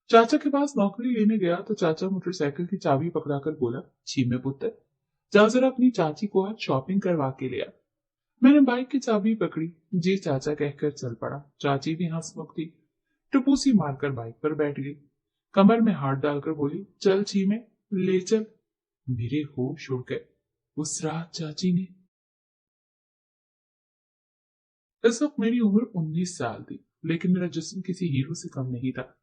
चाचा के पास नौकरी लेने गया तो चाचा मोटरसाइकिल की चाबी पकड़ाकर बोला, छीमे पुत्र, जा जरा अपनी चाची को आज शॉपिंग करवा के लिया। मैंने बाइक की चाबी पकड़ी, जी चाचा कहकर चल पड़ा। चाची भी हंसमुख थी, टुपूसी मारकर बाइक पर बैठ गई, कमर में हाथ डालकर बोली, चल छीमे, ले चल। मेरे होश उड़ गए। उस रात चाची ने। इस वक्त मेरी उम्र 19 साल थी, लेकिन मेरा जिस्म किसी हीरो से कम नहीं था।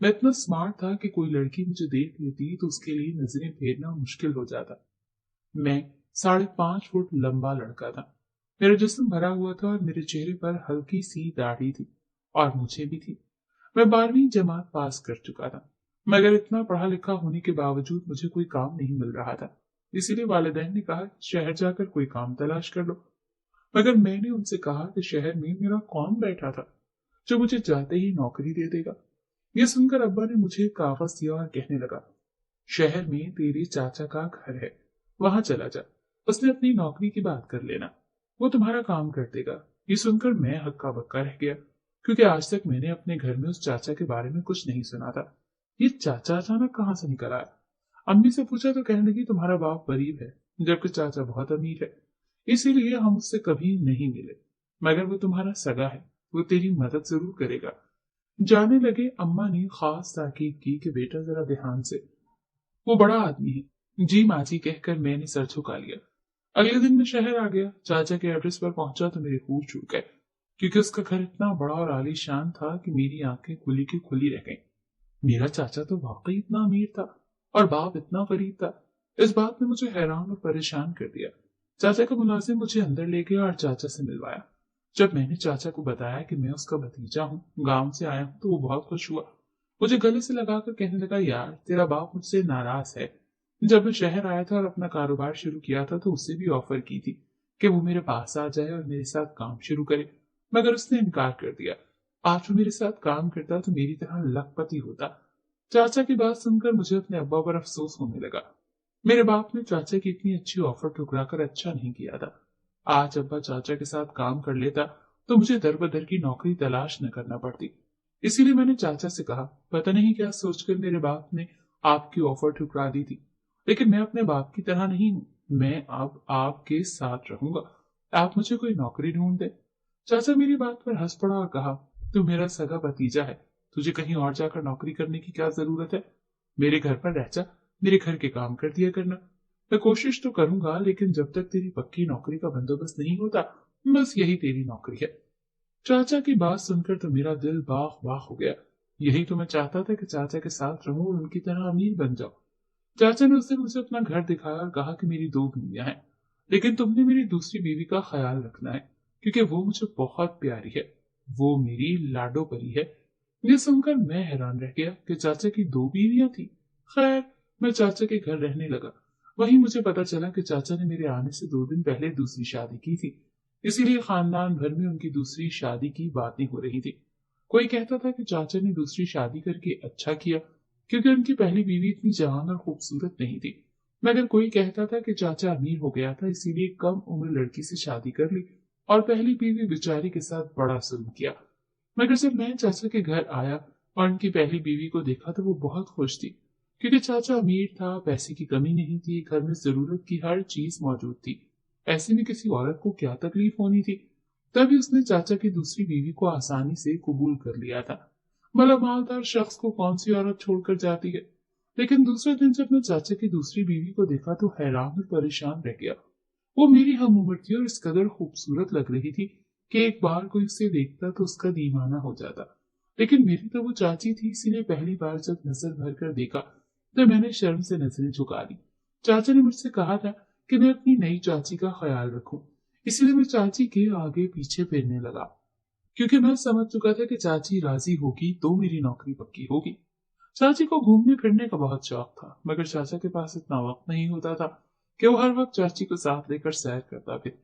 मैं इतना स्मार्ट था कि कोई लड़की मुझे देख लेती तो उसके लिए नजरें फेरना मुश्किल हो जाता। मैं 5.5 फुट लंबा लड़का था। मेरा जिस्म भरा हुआ था और मेरे चेहरे पर हल्की सी दाढ़ी थी, और मुझे भी थी। मैं 12वीं जमात पास कर चुका था, मगर इतना पढ़ा लिखा होने के बावजूद मुझे कोई काम नहीं मिल रहा था। इसीलिए वालिदैन ने कहा, शहर जाकर कोई काम तलाश कर लो। मगर मैंने उनसे कहा कि शहर में मेरा कौन बैठा था जो मुझे जाते ही नौकरी दे देगा। यह सुनकर अब्बा ने मुझे एक कागज दिया और कहने लगा, शहर में तेरे चाचा का घर है, वहां चला जा, उसने अपनी नौकरी की बात कर लेना, वो तुम्हारा काम कर देगा। ये सुनकर मैं हक्का बक्का रह गया, क्योंकि आज तक मैंने अपने घर में उस चाचा के बारे में कुछ नहीं सुना था। ये चाचा अचानक कहाँ से निकल आया? अम्मी से पूछा तो कहने लगी, तुम्हारा बाप गरीब है, जबकि चाचा बहुत अमीर है, इसीलिए हम उससे कभी नहीं मिले। मगर वो तुम्हारा सगा है, वो तेरी मदद जरूर करेगा। जाने लगे अम्मा ने खास ताकीद की कि बेटा जरा ध्यान से, वो बड़ा आदमी है। जी माँ जी कहकर मैंने सर झुका लिया। अगले दिन मैं शहर आ गया। चाचा के एड्रेस पर पहुंचा तो मेरे होश उड़ गए, क्योंकि उसका घर इतना बड़ा और आलीशान था कि मेरी आंखें खुली की खुली रह गईं। मेरा चाचा तो वाकई इतना अमीर था और बाप इतना गरीब था। इस बात ने मुझे हैरान और परेशान कर दिया। चाचा का मुलाजिम मुझे अंदर ले गया और चाचा से मिलवाया। जब मैंने चाचा को बताया कि मैं उसका भतीजा हूँ, गांव से आया हूँ, तो वो बहुत खुश हुआ। मुझे गले से लगाकर कहने लगा, यार तेरा बाप मुझसे नाराज है। जब मैं शहर आया था और अपना कारोबार शुरू किया था तो उसे भी ऑफर की थी कि वो मेरे पास आ जाए और मेरे साथ काम शुरू करे, मगर उसने इनकार कर दिया। आज वो मेरे साथ काम करता तो मेरी तरह लखपति होता। चाचा की बात सुनकर मुझे अपने अब्बा पर अफसोस होने लगा। मेरे बाप ने चाचा की इतनी अच्छी ऑफर ठुकराकर अच्छा नहीं किया था। आज अब्बा चाचा के साथ काम कर लेता तो मुझे दर बदर की नौकरी तलाश न करना पड़ती। इसीलिए मैंने चाचा से कहा, पता नहीं क्या सोचकर मेरे बाप ने आपकी ऑफर ठुकरा दी थी, लेकिन मैं अपने बाप की तरह नहीं हूँ। मैं अब आपके साथ रहूंगा, आप मुझे कोई नौकरी ढूंढ दे। चाचा मेरी बात पर हंस पड़ा और कहा, तू मेरा सगा भतीजा है, तुझे कहीं और जाकर नौकरी करने की क्या जरूरत है? मेरे घर पर रह जा, मेरे घर के काम कर दिया करना। मैं कोशिश तो करूंगा, लेकिन जब तक तेरी पक्की नौकरी का बंदोबस्त नहीं होता, बस यही तेरी नौकरी है। चाचा की बात सुनकर तो मेरा दिल बाग बाग हो गया। यही तो मैं चाहता था कि चाचा के साथ रहूं और उनकी तरह अमीर बन जाऊं। चाचा ने उस दिन मुझे अपना घर दिखाया और कहा कि मेरी 2 बीवियां हैं, लेकिन तुमने मेरी दूसरी बीवी का ख्याल रखना है, क्योंकि वो मुझे बहुत प्यारी है, वो मेरी लाडो परी है। ये सुनकर मैं हैरान रह गया कि चाचा की 2 बीवियां थी। खैर, मैं चाचा के घर रहने लगा। वहीं मुझे पता चला कि चाचा ने मेरे आने से 2 दिन पहले दूसरी शादी की थी, इसीलिए खानदान भर में उनकी दूसरी शादी की बातें हो रही थी। कोई कहता था कि चाचा ने दूसरी शादी करके अच्छा किया, क्योंकि उनकी पहली बीवी इतनी जवान और खूबसूरत नहीं थी। मगर कोई कहता था कि चाचा अमीर हो गया था, इसीलिए कम उम्र लड़की से शादी कर ली और पहली बीवी बेचारी के साथ बड़ा जुल्म किया। मगर जब मैं चाचा के घर आया और उनकी पहली बीवी को देखा तो वो बहुत खुश थी, क्योंकि चाचा अमीर था, पैसे की कमी नहीं थी, घर में जरूरत की हर चीज मौजूद थी। ऐसे में किसी औरत को क्या तकलीफ होनी थी? तभी उसने चाचा की दूसरी बीवी को आसानी से कबूल कर लिया था। भला मालदार शख्स को कौन सी औरत छोड़कर जाती है? लेकिन दूसरे दिन जब मैं चाचा की दूसरी बीवी को देखा तो हैरान और परेशान रह गया। वो मेरी हम उम्र थी और इस कदर खूबसूरत लग रही थी कि एक बार कोई उसे देखता तो उसका दीवाना हो जाता। लेकिन मेरी तो वो चाची थी, इसीलिए पहली बार जब नजर भर कर देखा तो मैंने शर्म से नजरें झुका ली। चाचा ने मुझसे कहा था कि मैं अपनी नई चाची का ख्याल रखूं, इसलिए मैं चाची के आगे पीछे फिरने लगा, क्योंकि मैं समझ चुका था कि चाची राजी होगी तो मेरी नौकरी पक्की होगी। चाची को घूमने फिरने का बहुत शौक था, मगर चाचा के पास इतना वक्त नहीं होता था कि वो हर वक्त चाची को साथ लेकर सैर करता फिरे।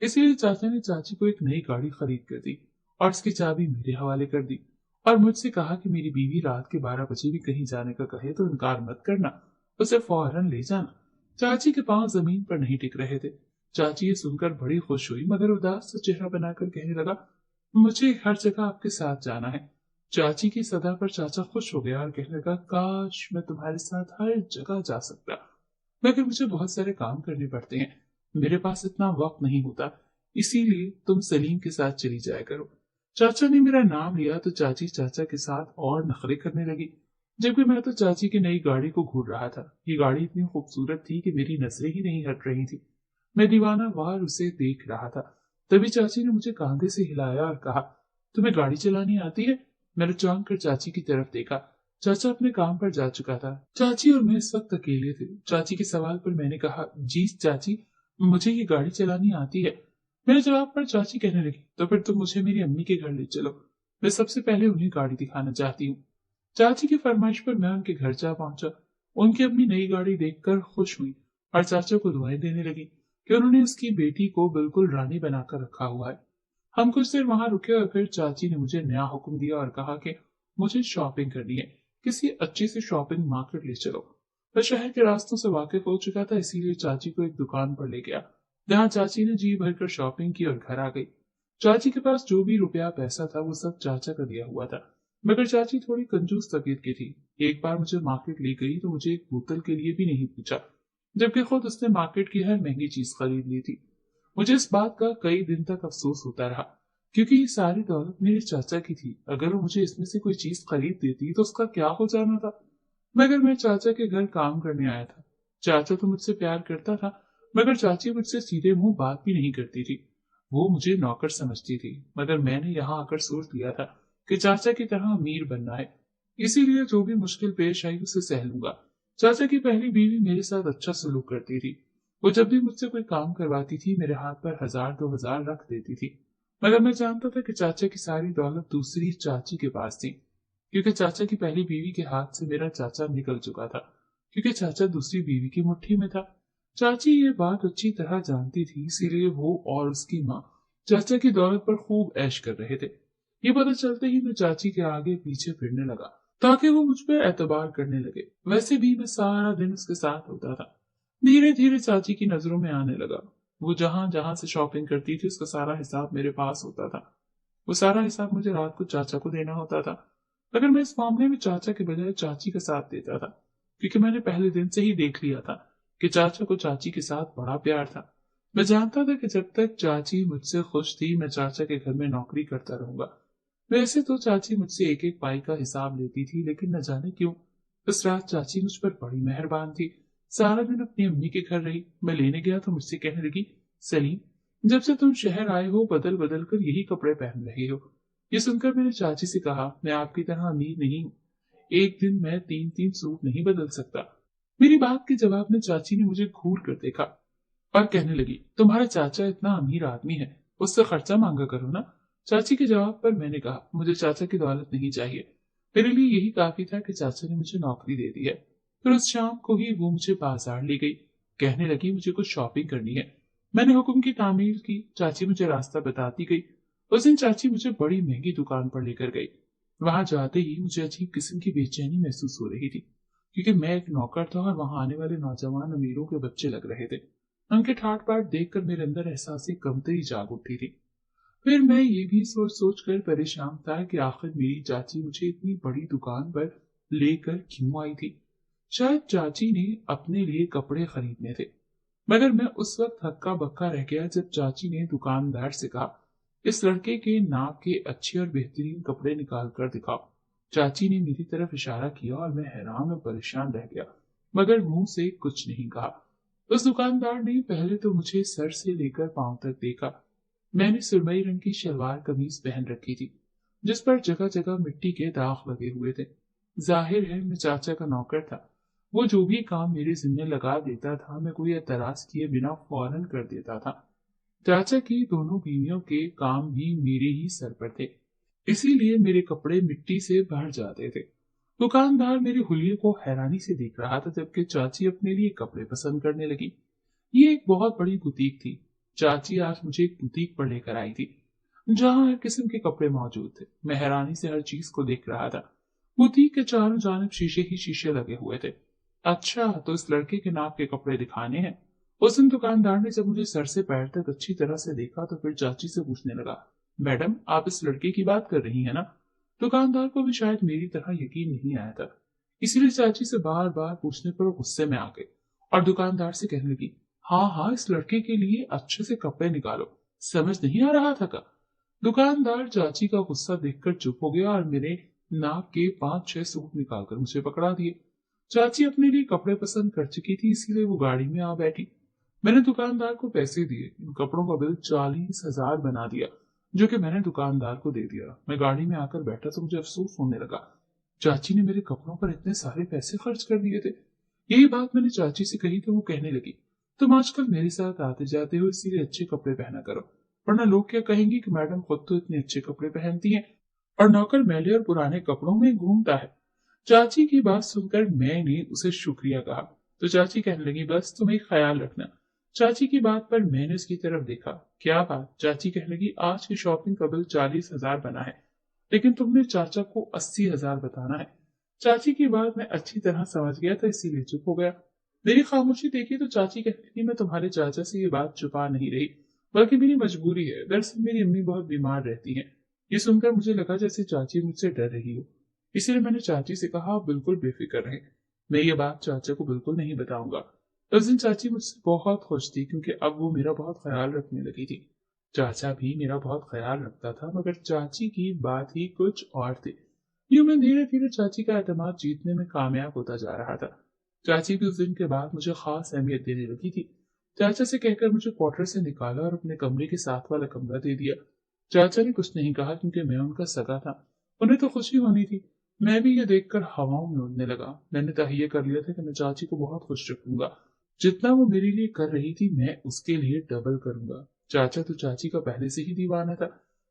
इसीलिए चाचा ने चाची को एक नई गाड़ी खरीद कर दी और उसकी चाबी मेरे हवाले कर दी, और मुझसे कहा कि मेरी बीवी रात के 12 बजे भी कहीं जाने का कहे तो इनकार मत करना, उसे फौरन ले जाना। चाची के पांव जमीन पर नहीं टिक रहे थे। चाची ये सुनकर बड़ी खुश हुई, मगर उदास सा चेहरा बनाकर कहने लगा, मुझे हर जगह आपके साथ जाना है, चाची की सदा पर चाचा खुश हो गया और कहने लगा, काश मैं तुम्हारे साथ हर जगह जा सकता, मगर मुझे बहुत सारे काम करने पड़ते हैं, मेरे पास इतना वक्त नहीं होता, इसीलिए तुम सलीम के साथ चली जाया करो। चाचा ने मेरा नाम लिया तो चाची चाचा के साथ और नखरे करने लगी, जबकि मैं तो चाची की नई गाड़ी को घूर रहा था। ये गाड़ी इतनी खूबसूरत थी कि मेरी नजरें ही नहीं हट रही थी। मैं दीवाना वार उसे देख रहा था। तभी चाची ने मुझे कांधे से हिलाया और कहा, तुम्हें गाड़ी चलानी आती है? मैंने चौंक कर चाची की तरफ देखा। चाचा अपने काम पर जा चुका था। चाची और मैं इस वक्त अकेले थे। चाची के सवाल पर मैंने कहा, जी चाची, मुझे ये गाड़ी चलानी आती है। मेरे जवाब पर चाची कहने लगी, तो फिर तुम मुझे मेरी अम्मी के घर ले चलो, मैं सबसे पहले उन्हें गाड़ी दिखाना चाहती हूँ। चाची की फरमाइश पर मैं उनके घर जा पहुंचा। उनकी अम्मी नई गाड़ी देखकर खुश हुई और चाचा को दुआएं देने लगी कि उन्होंने उसकी बेटी को बिल्कुल रानी बनाकर रखा हुआ है। हम कुछ देर वहां रुके और फिर चाची ने मुझे नया हुक्म दिया और कहा कि मुझे शॉपिंग करनी है, किसी अच्छी सी शॉपिंग मार्केट ले चलो। मैं शहर के रास्तों से वाकिफ हो चुका था, इसीलिए चाची को एक दुकान पर ले गया, जहाँ चाची ने जी भरकर शॉपिंग की और घर आ गई। चाची के पास जो भी रुपया पैसा था वो सब चाचा का दिया हुआ था, मगर चाची थोड़ी कंजूस तबीयत की थी। एक बार मुझे मार्केट ले गई तो मुझे एक बोतल के लिए भी नहीं पूछा, जबकि खुद उसने मार्केट की हर महंगी चीज खरीद ली थी। मुझे इस बात का कई दिन तक अफसोस होता रहा, क्योंकि ये सारी दौलत मेरे चाचा की थी। अगर वो मुझे इसमें से कोई चीज खरीद देती तो उसका क्या हो जाना था। मगर मैं चाचा के घर काम करने आया था। चाचा तो मुझसे प्यार करता था, मगर चाची मुझसे सीधे मुंह बात भी नहीं करती थी। वो मुझे नौकर समझती थी, मगर मैंने यहाँ आकर सोच लिया था कि चाचा की तरह अमीर बनना है, इसीलिए जो भी मुश्किल पेश आई उसे सह लूंगा। चाचा की पहली बीवी मेरे साथ अच्छा सलूक करती थी। वो जब भी मुझसे कोई काम करवाती थी मेरे हाथ पर 1000-2000 रख देती थी, मगर मैं जानता था कि चाचा की सारी दौलत दूसरी चाची के पास थी, क्योंकि चाचा की पहली बीवी के हाथ से मेरा चाचा निकल चुका था, क्योंकि चाचा दूसरी बीवी की मुट्ठी में था। चाची ये बात अच्छी तरह जानती थी, इसीलिए वो और उसकी माँ चाचा की दौलत पर खूब ऐश कर रहे थे। ये पता चलते ही मैं चाची के आगे पीछे फिरने लगा, ताकि वो मुझ पर एतबार करने लगे। वैसे भी मैं सारा दिन उसके साथ होता था। धीरे धीरे चाची की नजरों में आने लगा। वो जहां जहां से शॉपिंग करती थी उसका सारा हिसाब मेरे पास होता था। वो सारा हिसाब मुझे रात को चाचा को देना होता था, मगर मैं इस मामले में चाचा के बजाय चाची का साथ देता था, क्योंकि मैंने पहले दिन से ही देख लिया था कि चाचा को चाची के साथ बड़ा प्यार था। मैं जानता था कि जब तक चाची मुझसे खुश थी मैं चाचा के घर में नौकरी करता रहूंगा। वैसे तो चाची मुझसे एक एक पाई का हिसाब लेती थी, लेकिन न जाने क्यों उस रात चाची मुझ पर बड़ी मेहरबान थी। सारा दिन अपनी अम्मी के घर रही। मैं लेने गया तो मुझसे कहने लगी, सलीम, जब से तुम शहर आए हो बदल बदल कर यही कपड़े पहन रहे हो। ये सुनकर मैंने चाची से कहा, मैं आपकी तरह अमीर नहीं हूँ, एक दिन मैं 3-3 सूट नहीं बदल सकता। मेरी बात के जवाब में चाची ने मुझे घूर कर देखा और कहने लगी, तुम्हारा चाचा इतना अमीर आदमी है, उससे खर्चा मांगा करो ना। चाची के जवाब पर मैंने कहा, मुझे चाचा की दौलत नहीं चाहिए, मेरे लिए यही काफी था कि चाचा ने मुझे नौकरी दे दी है। फिर उस शाम को ही वो मुझे बाजार ले गई। कहने लगी, मुझे कुछ शॉपिंग करनी है। मैंने हुक्म की तामील की। चाची मुझे रास्ता बताती गई। उस दिन चाची मुझे बड़ी महंगी दुकान पर लेकर गई। वहां जाते ही मुझे अजीब किस्म की बेचैनी महसूस हो रही थी, क्योंकि मैं एक नौकर था और वहां आने वाले नौजवान अमीरों के बच्चे लग रहे थे। उनके ठाट बाट देखकर मेरे अंदर एहसास कमतरी जाग उठी थी। फिर मैं ये भी सोच सोच कर परेशान था कि आखिर मेरी चाची मुझे इतनी बड़ी दुकान पर लेकर क्यों आई थी। शायद चाची ने अपने लिए कपड़े खरीदने थे, मगर मैं उस वक्त हक्का बक्का रह गया जब चाची ने दुकानदार से कहा, इस लड़के के नाप के अच्छे और बेहतरीन कपड़े निकाल कर दिखाओ। चाची ने मेरी तरफ इशारा किया और मैं हैरान और परेशान रह गया, मगर मुंह से कुछ नहीं कहा। उस दुकानदार ने पहले तो मुझे सर से लेकर पांव तक देखा। मैंने सुरमई रंग की शलवार कमीज पहन रखी थी, जिस पर जगह जगह मिट्टी के दाग लगे हुए थे। जाहिर है मैं चाचा का नौकर था। वो जो भी काम मेरे जिम्मे लगा देता था मैं कोई एतराज किए बिना फौरन कर देता था। चाचा की दोनों बीवियों के काम भी मेरे ही सर पर थे, इसीलिए मेरे कपड़े मिट्टी से भर जाते थे। दुकानदार मेरे हुलिये को हैरानी से देख रहा था, जबकि चाची अपने लिए कपड़े पसंद करने लगी। ये एक बहुत बड़ी बुटीक थी। चाची आज मुझे एक बुटीक पर लेकर आई थी, जहां हर किस्म के कपड़े मौजूद थे। मैं हैरानी से हर चीज को देख रहा था। बुटीक के चारों जानब शीशे ही शीशे लगे हुए थे। अच्छा, तो इस लड़के के नाप के कपड़े दिखाने हैं। उस दिन दुकानदार ने जब मुझे सर से पैर तक अच्छी तरह से देखा तो फिर चाची से पूछने लगा, मैडम, आप इस लड़के की बात कर रही है ना? दुकानदार को भी शायद मेरी तरह यकीन नहीं आया था, इसीलिए चाची से बार बार पूछने पर वो गुस्से में आ गए और दुकानदार से कहने लगी, हाँ हाँ, इस लड़के के लिए अच्छे से कपड़े निकालो, समझ नहीं आ रहा था का। दुकानदार चाची का गुस्सा देखकर चुप हो गया और मेरे नाक के 5-6 सूट निकालकर मुझे पकड़ा दिए। चाची अपने लिए कपड़े पसंद कर चुकी थी, इसीलिए वो गाड़ी में आ बैठी। मैंने दुकानदार को पैसे दिए, इन कपड़ों का बिल 40,000 बना दिया, जो कि मैंने दुकानदार को दे दिया। मैं गाड़ी में आकर बैठा तो मुझे अफसोस होने लगा, चाची ने मेरे कपड़ों पर इतने सारे पैसे खर्च कर दिए थे। यही बात मैंने चाची से कही तो वो कहने लगी, तुम आजकल मेरे साथ आते जाते हो, इसीलिए अच्छे कपड़े पहना करो, वरना लोग क्या कहेंगे कि मैडम खुद तो इतने अच्छे कपड़े पहनती हैं और नौकर मैले और पुराने कपड़ों में घूमता है। चाची की बात सुनकर मैंने उसे शुक्रिया कहा तो चाची कहने लगी, बस तुम एक ख्याल रखना। चाची की बात पर मैंने उसकी तरफ देखा। क्या बात? चाची कहने लगी, आज की शॉपिंग का बिल 40,000 बना है, लेकिन तुमने चाचा को 80,000 बताना है। चाची की बात मैं अच्छी तरह समझ गया था, इसीलिए चुप हो गया। मेरी खामोशी देखी तो चाची कहती थी, मैं तुम्हारे चाचा से ये बात छुपा नहीं रही, बल्कि मेरी मजबूरी है। दरअसल मेरी अम्मी बहुत बीमार रहती हैं। ये सुनकर मुझे लगा जैसे चाची मुझसे डर रही हो, इसलिए मैंने चाची से कहा, आप बिल्कुल बेफिक्र रहें, मैं ये बात चाचा को बिल्कुल नहीं बताऊंगा। उस दिन चाची मुझसे बहुत खुश थी, क्योंकि अब वो मेरा बहुत ख्याल रखने लगी थी। चाचा भी मेरा बहुत ख्याल रखता था, मगर चाची की बात ही कुछ और थी। यूं मैं धीरे धीरे चाची का एतमाद जीतने में कामयाब होता जा रहा था। चाची भी उस दिन के बाद मुझे खास अहमियत देने लगी थी। चाचा से कहकर मुझे क्वार्टर से निकाला और अपने कमरे के साथ वाला कमरा दे दिया। चाचा ने कुछ नहीं कहा, क्योंकि मैं उनका सगा था, उन्हें तो खुशी होनी थी। मैं भी ये देखकर हवाओं में उड़ने लगा। मैंने तहैया कर लिया था कि मैं चाची को बहुत खुश रखूंगा। जितना वो मेरे लिए कर रही थी, मैं उसके लिए डबल करूंगा। चाचा तो चाची का पहले से ही दीवाना था।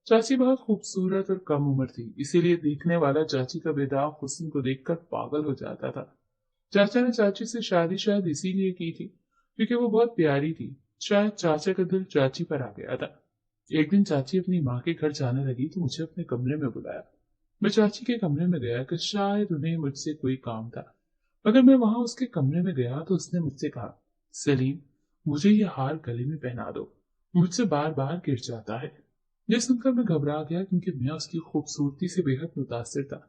चाची बहुत खूबसूरत और कम उम्र थी, इसीलिए देखने वाला चाची का बेदाग हुस्न को देखकर पागल हो जाता था। चाचा ने चाची से शादी शायद इसीलिए की थी, क्योंकि वो बहुत प्यारी थी। शायद चाचा का दिल चाची पर आ गया था। एक दिन चाची अपनी माँ के घर जाने लगी तो मुझे अपने कमरे में बुलाया। मैं चाची के कमरे में गया कि शायद उन्हें मुझसे कोई काम था, मगर मैं वहां उसके कमरे में गया तो उसने मुझसे कहा, सलीम, मुझे ये हार गले में पहना दो, मुझसे बार बार गिर जाता है। यह सुनकर मैं घबरा गया, क्योंकि मैं उसकी खूबसूरती से बेहद मुतासिर था,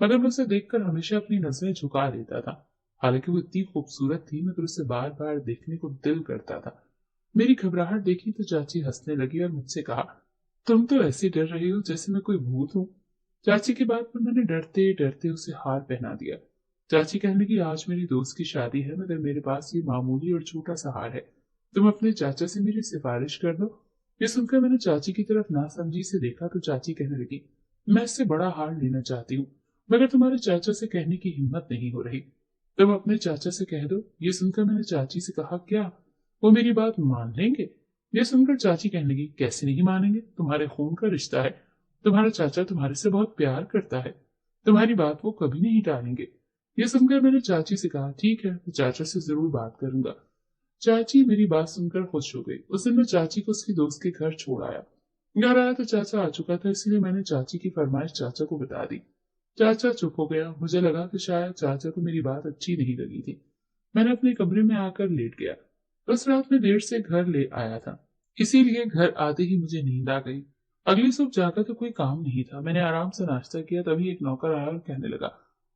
मगर मैं उसे देखकर हमेशा अपनी नजरें झुका लेता था। हालांकि वो इतनी खूबसूरत थी, मगर उसे बार बार देखने को दिल करता था। मेरी घबराहट देखी तो चाची हंसने लगी और मुझसे कहा, तुम तो ऐसे डर रही हो जैसे मैं कोई भूत हूँ। चाची की बात पर मैंने डरते डरते उसे हार पहना दिया। चाची कहने लगी, आज मेरी दोस्त की शादी है, मगर मेरे पास ये मामूली और छोटा सा हार है, तुम अपने चाचा से मेरी सिफारिश कर दो। ये सुनकर मैंने चाची की तरफ नासमझी से देखा तो चाची कहने लगी, मैं इससे बड़ा हार लेना चाहती हूँ, मगर तुम्हारे चाचा से कहने की हिम्मत नहीं हो रही, तुम अपने चाचा से कह दो। ये सुनकर मैंने चाची से कहा, क्या वो मेरी बात मान लेंगे? ये सुनकर चाची कहने लगी, कैसे नहीं मानेंगे, तुम्हारे खून का रिश्ता है, तुम्हारा चाचा तुम्हारे से बहुत प्यार करता है, तुम्हारी बात वो कभी नहीं टालेंगे। ये सुनकर मैंने चाची से कहा, ठीक है, तो चाचा से जरूर बात करूंगा। चाची मेरी बात सुनकर खुश हो गई। उस दिन मैं चाची को उसकी दोस्त के घर छोड़ आया। घर आया तो चाचा आ चुका था, इसलिए मैंने चाची की फरमाइश चाचा को बता दी। चाचा चुप हो गया। मुझे लगा कि शायद चाचा को मेरी बात अच्छी नहीं लगी थी। मैंने अपने कमरे में आकर लेट गया। उस रात में देर से घर ले आया था, इसीलिए घर आते ही मुझे नींद आ गई। अगली सुबह जाकर तो कोई काम नहीं था। मैंने आराम से नाश्ता किया, तभी एक नौकर आया और कहने लगा,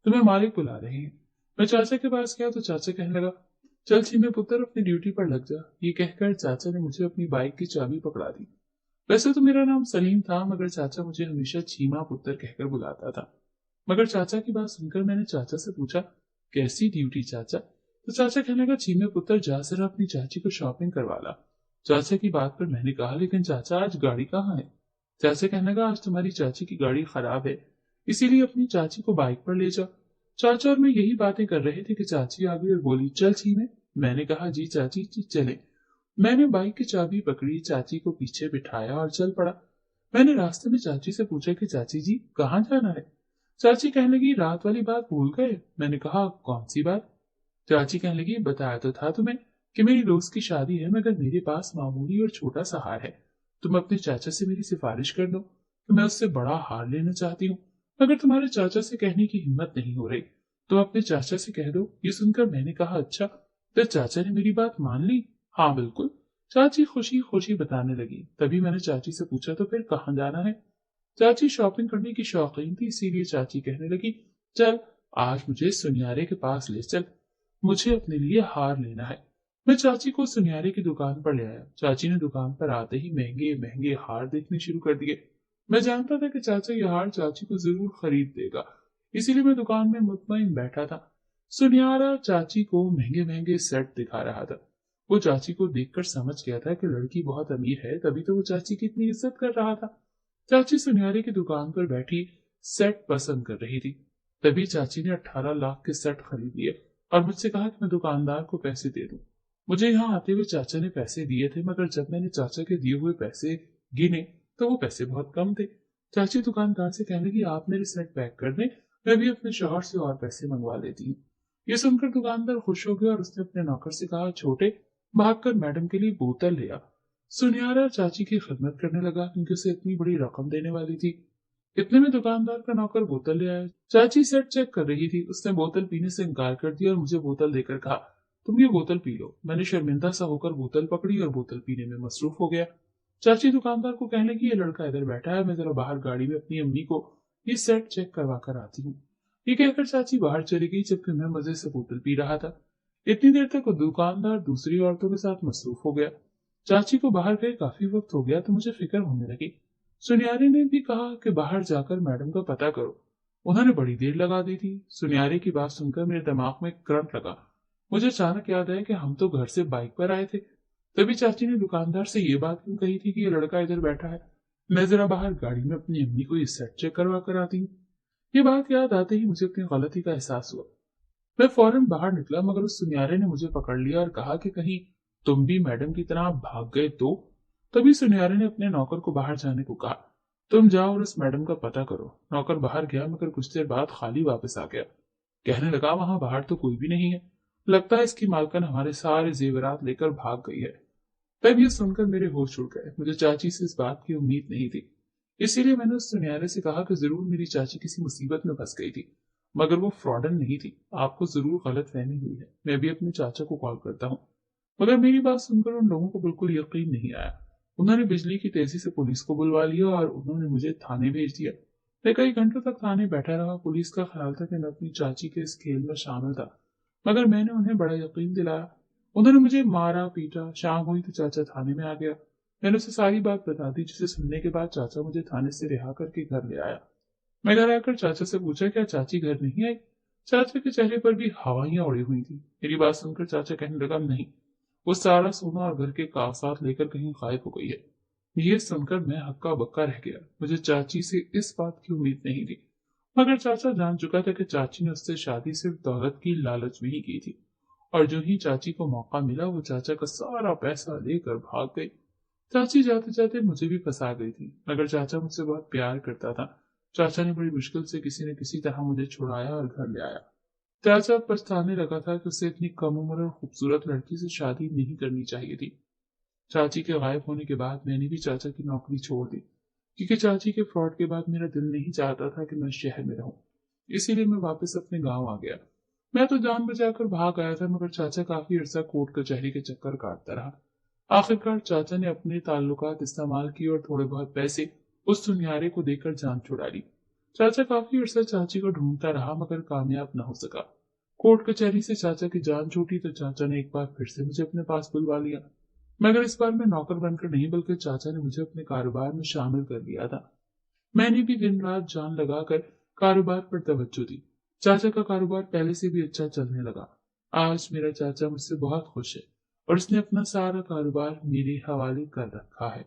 तुम्हें मालिक बुला रहे हैं। मैं चाचा के पास गया तो चाचा कहने लगा, चल छीमे पुत्र, अपनी ड्यूटी पर लग जा। ये कहकर चाचा ने मुझे अपनी बाइक की चाबी पकड़ा दी। वैसे तो मेरा नाम सलीम था, मगर चाचा मुझे हमेशा छीमा पुत्र कहकर बुलाता था। मगर चाचा की बात सुनकर मैंने चाचा से पूछा, कैसी ड्यूटी चाचा? तो चाचा कहने लगा, छीमे पुत्र, जा जरा अपनी चाची को शॉपिंग करवा ला। चाचा की बात पर मैंने कहा, लेकिन चाचा आज गाड़ी कहाँ है? चाचा कहने लगा, आज तुम्हारी चाची की गाड़ी खराब है, इसीलिए अपनी चाची को बाइक पर ले जाओ। चाचा और मैं यही बातें कर रहे थे कि चाची आ गई और बोली, चल छीमे। मैंने कहा, जी चाची जी चले। मैंने बाइक की चाबी पकड़ी, चाची को पीछे बिठाया और चल पड़ा। मैंने रास्ते में चाची से पूछा कि चाची जी कहाँ जाना है? चाची कहने लगी, रात वाली बात भूल गए? मैंने कहा, कौन सी बात? चाची कहने लगी, बताया तो था तुम्हें कि मेरी दोस्त की शादी है, मगर मेरे पास मामूली और छोटा सा हार है। तुम अपने चाचा से मेरी सिफारिश कर दो कि मैं उससे बड़ा हार लेना चाहती हूँ, मगर तुम्हारे चाचा से कहने की हिम्मत नहीं हो रही। तुम अपने चाचा से कह दो। ये सुनकर मैंने कहा, अच्छा, तो चाचा ने मेरी बात मान ली? हाँ बिल्कुल। चाची खुशी खुशी बताने लगी। तभी मैंने चाची से पूछा, तो फिर कहाँ जाना है? चाची शॉपिंग करने की शौकीन थी, इसीलिए चाची कहने लगी, चल आज मुझे सुनियारे के पास ले चल, मुझे अपने लिए हार लेना है। मैं चाची को सुनियारे की दुकान पर ले आया। चाची ने दुकान पर आते ही महंगे महंगे हार देखने शुरू कर दिए। मैं जानता था कि चाचा ये हार चाची को जरूर खरीद देगा, इसीलिए मैं दुकान में मुतमईन बैठा था। सुनियारा चाची को महंगे महंगे सेट दिखा रहा था। वो चाची को देखकर समझ गया था कि लड़की बहुत अमीर है, तभी तो वो चाची की इतनी इज्जत कर रहा था। चाची सुनियारे की दुकान पर बैठी सेट पसंद कर रही थी। तभी चाची ने 18 लाख के सेट खरीद लिए और मुझसे कहा कि मैं दुकानदार को पैसे दे दूं। मुझे यहाँ आते हुए चाचा ने पैसे दिए थे, मगर जब मैंने चाचा के दिए हुए पैसे गिने तो वो पैसे बहुत कम थे। चाची दुकानदार से कहने लगी, आप मेरे सेट पैक कर दें, मैं भी अपने शौहर से और पैसे मंगवा लेती हूँ। ये सुनकर दुकानदार खुश हो गया और उसने अपने नौकर से कहा, छोटे भागकर मैडम के लिए बोतल ले आ। सुनियारा चाची की खिदमत करने लगा क्योंकि उसे इतनी बड़ी रकम देने वाली थी। इतने में दुकानदार का नौकर बोतल ले आया। चाची सेट चेक कर रही थी, उसने बोतल पीने से इनकार कर दिया और मुझे बोतल देकर कहा, तुम ये बोतल पी लो। मैंने शर्मिंदा सा होकर बोतल पकड़ी और बोतल पीने में मसरूफ हो गया। चाची दुकानदार को कहने लगी, ये लड़का इधर बैठा है, मैं जरा बाहर गाड़ी में अपनी अम्मी को ये सेट चेक करवा कर आती हूँ। ये कहकर चाची बाहर चली गई जबकि मैं मजे से बोतल पी रहा था। इतनी देर तक दुकानदार दूसरी औरतों के साथ मसरूफ हो गया। चाची को बाहर गए काफी वक्त हो गया तो मुझे फिक्र होने लगी। सुनियारे ने भी कहा कि बाहर जाकर मैडम का पता करो। उन्होंने बड़ी देर लगा दी थी। सुनियारे की बात सुनकर मेरे दिमाग में करंट लगा। मुझे अचानक याद आया कि हम तो घर से बाइक पर आए थे। तभी चाची ने दुकानदार से ये बात क्यों कही थी कि ये लड़का इधर बैठा है, मैं जरा बाहर गाड़ी में अपनी अम्मी को ये सेट चेक करवा कर आती हूँ। ये बात याद आते ही मुझे अपनी गलती का एहसास हुआ। मैं फौरन बाहर निकला, मगर उस सुनियारे ने मुझे पकड़ लिया और कहा कि कहीं तुम भी मैडम की तरह भाग गए तो। तभी सुनियारे ने अपने नौकर को बाहर जाने को कहा, तुम जाओ और उस मैडम का पता करो। नौकर बाहर गया मगर कुछ देर बाद खाली वापस आ गया। कहने लगा, वहां बाहर तो कोई भी नहीं है, लगता है इसकी मालकन हमारे सारे जेवरात लेकर भाग गई है। तब ये सुनकर मेरे होश उड़ गए। मुझे चाची से इस बात की उम्मीद नहीं थी, इसीलिए मैंने उस सुनियारे से कहा कि जरूर मेरी चाची किसी मुसीबत में फंस गई थी, मगर वो फ्रॉडन नहीं थी। आपको जरूर गलत फहमी हुई है, मैं भी अपने चाचा को कॉल करता हूँ। मगर मेरी बात सुनकर उन लोगों को बिल्कुल यकीन नहीं आया। उन्होंने बिजली की तेजी से पुलिस को बुलवा लिया और उन्होंने मुझे थाने भेज दिया। मैं कई घंटों तक थाने बैठा रहा। पुलिस का ख्याल था कि मैं अपनी चाची के इस खेल में शामिल था, मगर मैंने उन्हें बड़ा यकीन दिलाया। उन्होंने मुझे मारा पीटा। शाम हुई तो चाचा थाने में आ गया। मैंने उसे सारी बात बता दी, जिसे सुनने के बाद चाचा मुझे थाने से रिहा करके घर ले आया। मैं घर आकर चाचा से पूछा, क्या चाची घर नहीं आई? चाचा के चेहरे पर भी हवाइयां उड़ी हुई थी। मेरी बात सुनकर चाचा कहने लगा, नहीं, वो सारा सोना और घर के कागजात लेकर कहीं गायब हो गई है। ये सुनकर मैं हक्का बक्का रह गया। मुझे चाची से इस बात की उम्मीद नहीं थी, मगर चाचा जान चुका था कि चाची ने उससे शादी सिर्फ दौलत की लालच में ही की थी। और जो ही चाची को मौका मिला वो चाचा का सारा पैसा लेकर भाग गई। चाची जाते जाते मुझे भी फंसा गई थी, मगर चाचा मुझसे बहुत प्यार करता था। चाचा ने बड़ी मुश्किल से किसी न किसी तरह मुझे छुड़ाया और घर ले आया। चाचा पछताने लगा था कि उसे इतनी कम उम्र और खूबसूरत लड़की से शादी नहीं करनी चाहिए थी। चाची के गायब होने के बाद मैंने भी चाचा की नौकरी छोड़ दी, क्योंकि चाची के फ्रॉड के बाद मेरा दिल नहीं चाहता था कि मैं शहर में रहूं। इसीलिए मैं वापस अपने गांव आ गया। मैं तो जान बचाकर भाग आया था, मगर चाचा काफी अरसा कोर्ट कचहरी के चक्कर काटता रहा। आखिरकार चाचा ने अपने ताल्लुकात इस्तेमाल किए और थोड़े बहुत पैसे उस सुनियारे को देकर जान छुड़ा ली। चाचा काफी अरसा चाची को ढूंढता रहा, मगर कामयाब न हो सका। कोर्ट कचहरी से चाचा की जान छूटी तो चाचा ने एक बार फिर से मुझे अपने पास बुलवा लिया, मगर इस बार मैं नौकर बनकर नहीं, बल्कि चाचा ने मुझे अपने कारोबार में शामिल कर लिया था। मैंने भी दिन रात जान लगाकर कारोबार पर तवज्जो दी। चाचा का कारोबार पहले से भी अच्छा चलने लगा। आज मेरा चाचा मुझसे बहुत खुश है और उसने अपना सारा कारोबार मेरे हवाले कर रखा है।